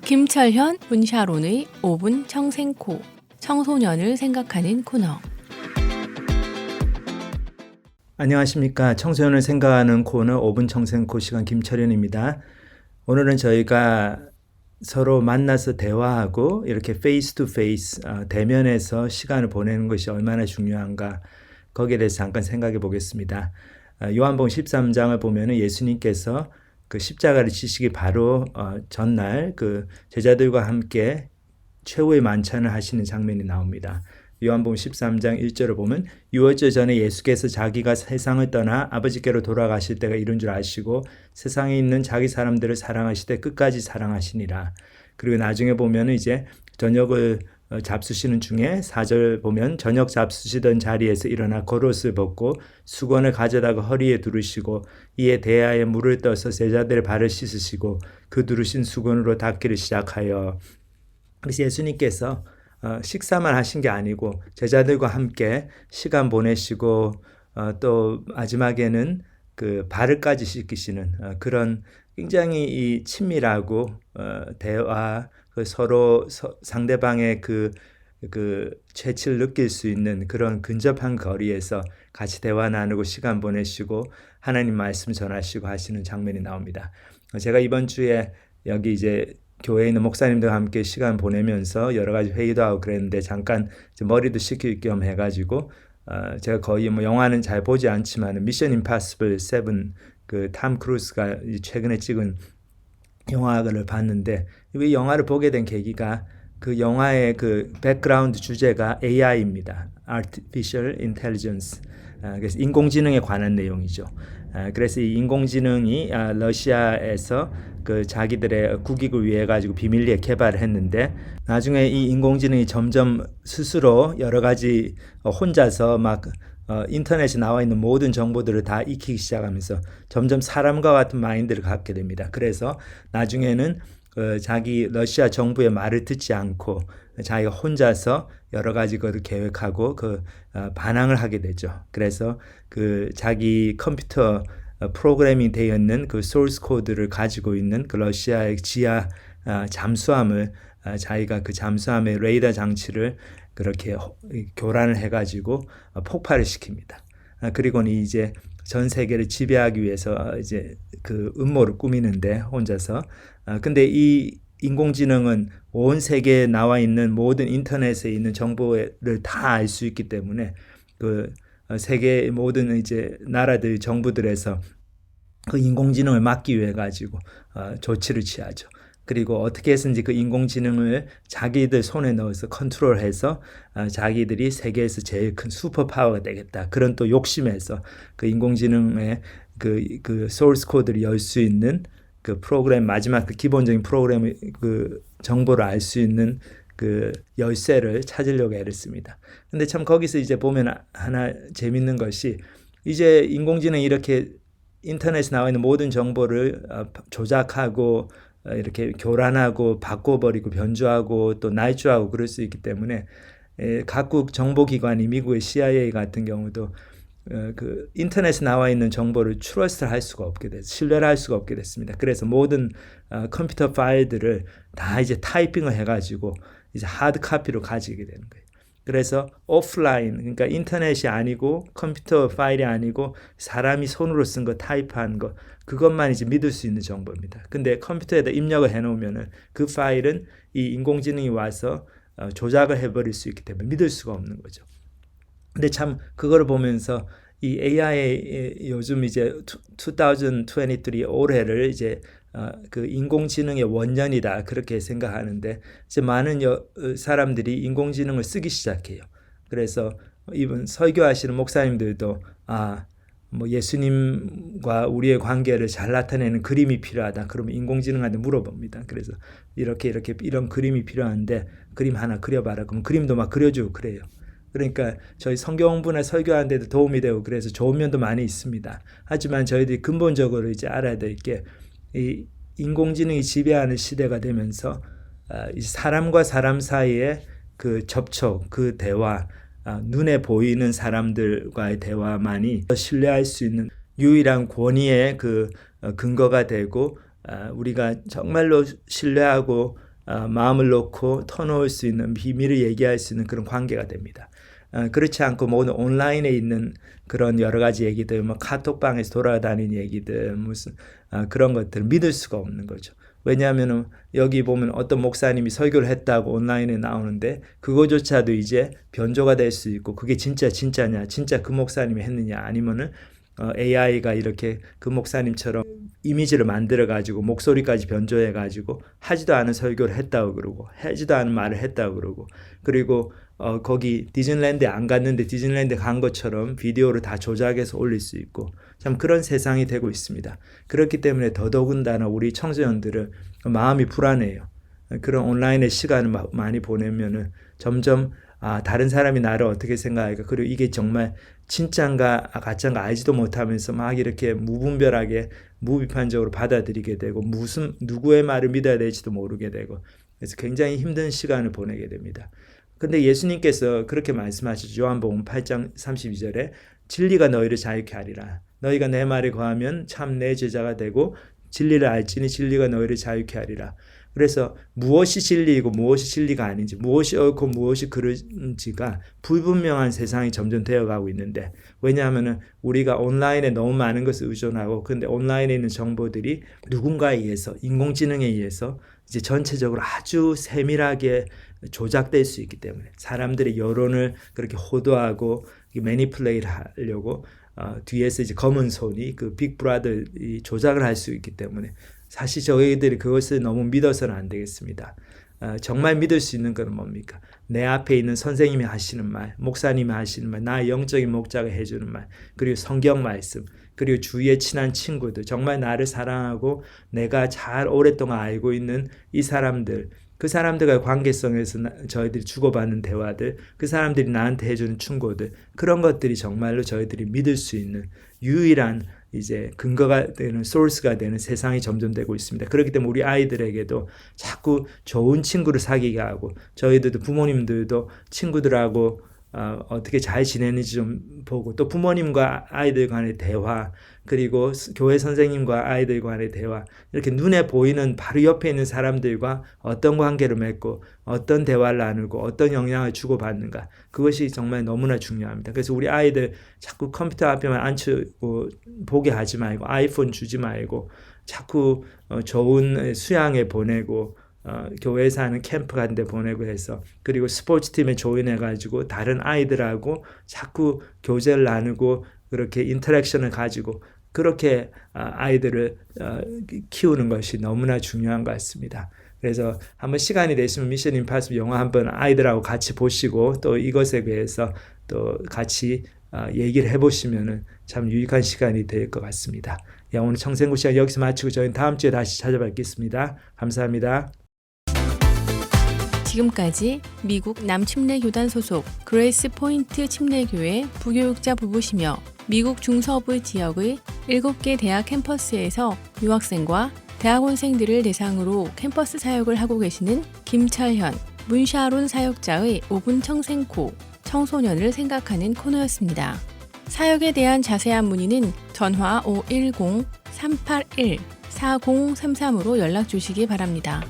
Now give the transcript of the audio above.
김철현, 문샤론의 5분 청생코, 청소년을 생각하는 코너. 안녕하십니까. 청소년을 생각하는 코너 5분 청생코 시간 김철현입니다. 오늘은 저희가 서로 만나서 대화하고 이렇게 페이스 투 페이스 대면에서 시간을 보내는 것이 얼마나 중요한가 거기에 대해서 잠깐 생각해 보겠습니다. 요한복음 13장을 보면 예수님께서 그 십자가를 지시기 바로 전날 그 제자들과 함께 최후의 만찬을 하시는 장면이 나옵니다. 요한복음 13장 1절을 보면 유월절 전에 예수께서 자기가 세상을 떠나 아버지께로 돌아가실 때가 이른 줄 아시고 세상에 있는 자기 사람들을 사랑하시되 끝까지 사랑하시니라. 그리고 나중에 보면 이제 저녁을 잡수시는 중에 4절 보면 저녁 잡수시던 자리에서 일어나 겉옷을 벗고 수건을 가져다가 허리에 두르시고 이에 대야에 물을 떠서 제자들의 발을 씻으시고 그 두르신 수건으로 닦기를 시작하여, 그래서 예수님께서 식사만 하신 게 아니고 제자들과 함께 시간 보내시고 또 마지막에는 그 발을까지 씻기시는 그런 굉장히 이 친밀하고 대화, 서로 상대방의 그 재치를 느낄 수 있는 그런 근접한 거리에서 같이 대화 나누고 시간 보내시고 하나님 말씀 전하시고 하시는 장면이 나옵니다. 제가 이번 주에 여기 이제 교회에 있는 목사님들과 함께 시간 보내면서 여러 가지 회의도 하고 그랬는데 잠깐 머리도 식힐 겸 해가지고 제가 거의 뭐 영화는 잘 보지 않지만 미션 임파서블 7 그 탐 크루즈가 최근에 찍은 영화를 봤는데 이 영화를 보게 된 계기가 그 영화의 그 백그라운드 주제가 AI입니다. Artificial Intelligence. 그래서 인공지능에 관한 내용이죠. 그래서 이 인공지능이 러시아에서 그 자기들의 국익을 위해 가지고 비밀리에 개발을 했는데 나중에 이 인공지능이 점점 스스로 여러 가지 혼자서 막 인터넷에 나와 있는 모든 정보들을 다 익히기 시작하면서 점점 사람과 같은 마인드를 갖게 됩니다. 그래서 나중에는 자기 러시아 정부의 말을 듣지 않고 자기가 혼자서 여러 가지 것을 계획하고 반항을 하게 되죠. 그래서 그 자기 컴퓨터 프로그래밍 되어 있는 그 소스 코드를 가지고 있는 그 러시아의 지하 잠수함을 자기가 그 잠수함의 레이더 장치를 그렇게 교란을 해가지고 폭발을 시킵니다. 그리고는 이제 전 세계를 지배하기 위해서 이제 그 음모를 꾸미는데 혼자서. 근데 이 인공지능은 온 세계에 나와 있는 모든 인터넷에 있는 정보를 다 알 수 있기 때문에 그 세계 모든 이제 나라들 정부들에서 그 인공지능을 막기 위해 가지고 조치를 취하죠. 그리고 어떻게 해서든지 그 인공지능을 자기들 손에 넣어서 컨트롤해서 자기들이 세계에서 제일 큰 슈퍼파워가 되겠다. 그런 또 욕심에서 그 인공지능의 그 소스 코드를 열 수 있는 그 프로그램, 마지막 그 기본적인 프로그램의 그 정보를 알 수 있는 그 열쇠를 찾으려고 애를 씁니다. 근데 참 거기서 이제 보면 하나 재밌는 것이 이제 인공지능이 이렇게 인터넷에 나와 있는 모든 정보를 조작하고 이렇게 교란하고 바꿔버리고 변조하고 또 날조하고 그럴 수 있기 때문에 각국 정보기관이 미국의 CIA 같은 경우도 그 인터넷에 나와 있는 정보를 트러스트를 할 수가 없게 됐어요. 신뢰를 할 수가 없게 됐습니다. 그래서 모든 컴퓨터 파일들을 다 이제 타이핑을 해가지고 이제 하드 카피로 가지게 되는 거예요. 그래서 오프라인, 그러니까 인터넷이 아니고 컴퓨터 파일이 아니고 사람이 손으로 쓴 거 타이프한 거 그것만 이제 믿을 수 있는 정보입니다. 근데 컴퓨터에다 입력을 해놓으면은 그 파일은 이 인공지능이 와서 조작을 해버릴 수 있기 때문에 믿을 수가 없는 거죠. 근데 참 그거를 보면서 이 AI의 요즘 이제 2023 올해를 이제 그 인공지능의 원년이다 그렇게 생각하는데 이제 많은 사람들이 인공지능을 쓰기 시작해요. 그래서 이번 설교하시는 목사님들도 뭐 예수님과 우리의 관계를 잘 나타내는 그림이 필요하다. 그러면 인공지능한테 물어봅니다. 그래서 이렇게 이런 그림이 필요한데 그림 하나 그려봐라. 그럼 그림도 막 그려주고 그래요. 그러니까 저희 성경 공부나 설교하는 데도 도움이 되고 그래서 좋은 면도 많이 있습니다. 하지만 저희들이 근본적으로 이제 알아야 될 게 이 인공지능이 지배하는 시대가 되면서 사람과 사람 사이의 그 접촉, 그 대화, 눈에 보이는 사람들과의 대화만이 신뢰할 수 있는 유일한 권위의 그 근거가 되고 우리가 정말로 신뢰하고 마음을 놓고 터놓을 수 있는 비밀을 얘기할 수 있는 그런 관계가 됩니다. 그렇지 않고 모든 온라인에 있는 그런 여러 가지 얘기들, 뭐 카톡방에서 돌아다니는 얘기들, 무슨 그런 것들을 믿을 수가 없는 거죠. 왜냐하면 여기 보면 어떤 목사님이 설교를 했다고 온라인에 나오는데 그거조차도 이제 변조가 될 수 있고 그게 진짜냐, 진짜 그 목사님이 했느냐, 아니면은 AI가 이렇게 그 목사님처럼 이미지를 만들어 가지고 목소리까지 변조해 가지고 하지도 않은 설교를 했다고 그러고 하지도 않은 말을 했다고 그러고, 그리고 거기 디즈니랜드에 안 갔는데 디즈니랜드 간 것처럼 비디오를 다 조작해서 올릴 수 있고, 참 그런 세상이 되고 있습니다. 그렇기 때문에 더더군다나 우리 청소년들은 마음이 불안해요. 그런 온라인의 시간을 많이 보내면은 점점 다른 사람이 나를 어떻게 생각할까, 그리고 이게 정말 진짜인가 가짜인가 알지도 못하면서 막 이렇게 무분별하게 무비판적으로 받아들이게 되고 누구의 말을 믿어야 될지도 모르게 되고, 그래서 굉장히 힘든 시간을 보내게 됩니다. 근데 예수님께서 그렇게 말씀하시죠. 요한복음 8장 32절에 진리가 너희를 자유케 하리라. 너희가 내 말에 거하면 참 내 제자가 되고 진리를 알지니 진리가 너희를 자유케 하리라. 그래서 무엇이 진리이고 무엇이 진리가 아닌지, 무엇이 옳고 무엇이 그른지가 불분명한 세상이 점점 되어가고 있는데, 왜냐하면 우리가 온라인에 너무 많은 것을 의존하고, 근데 온라인에 있는 정보들이 누군가에 의해서, 인공지능에 의해서 이제 전체적으로 아주 세밀하게 조작될 수 있기 때문에 사람들의 여론을 그렇게 호도하고 매니플레이트 하려고 뒤에서 이제 검은 손이 그 빅브라더이 조작을 할 수 있기 때문에 사실 저희들이 그것을 너무 믿어서는 안 되겠습니다. 정말 믿을 수 있는 건 뭡니까? 내 앞에 있는 선생님이 하시는 말, 목사님이 하시는 말, 나의 영적인 목자가 해주는 말, 그리고 성경 말씀, 그리고 주위의 친한 친구들, 정말 나를 사랑하고 내가 잘 오랫동안 알고 있는 이 사람들, 그 사람들과의 관계성에서 저희들이 주고받는 대화들, 그 사람들이 나한테 해주는 충고들, 그런 것들이 정말로 저희들이 믿을 수 있는 유일한 이제 근거가 되는 소스가 되는 세상이 점점 되고 있습니다. 그렇기 때문에 우리 아이들에게도 자꾸 좋은 친구를 사귀게 하고, 저희들도 부모님들도 친구들하고 어떻게 잘 지내는지 좀 보고, 또 부모님과 아이들 간의 대화, 그리고 교회 선생님과 아이들 간의 대화, 이렇게 눈에 보이는 바로 옆에 있는 사람들과 어떤 관계를 맺고 어떤 대화를 나누고 어떤 영향을 주고받는가, 그것이 정말 너무나 중요합니다. 그래서 우리 아이들 자꾸 컴퓨터 앞에만 앉히고 보게 하지 말고, 아이폰 주지 말고 자꾸 좋은 수양에 보내고 교회에서 하는 캠프 같은 데 보내고 해서, 그리고 스포츠팀에 조인해가지고 다른 아이들하고 자꾸 교제를 나누고 그렇게 인터랙션을 가지고 그렇게 아이들을 키우는 것이 너무나 중요한 것 같습니다. 그래서 한번 시간이 되시면 미션 임파서블 영화 한번 아이들하고 같이 보시고 또 이것에 대해서 또 같이 얘기를 해보시면 참 유익한 시간이 될 것 같습니다. 오늘 청생구 시간 여기서 마치고 저희는 다음 주에 다시 찾아뵙겠습니다. 감사합니다. 지금까지 미국 남침례교단 소속 그레이스 포인트 침례교회 부교육자 부부시며 미국 중서부 지역의 7개 대학 캠퍼스에서 유학생과 대학원생들을 대상으로 캠퍼스 사역을 하고 계시는 김철현, 문샤론 사역자의 5분 청생코, 청소년을 생각하는 코너였습니다. 사역에 대한 자세한 문의는 전화 510-381-4033으로 연락 주시기 바랍니다.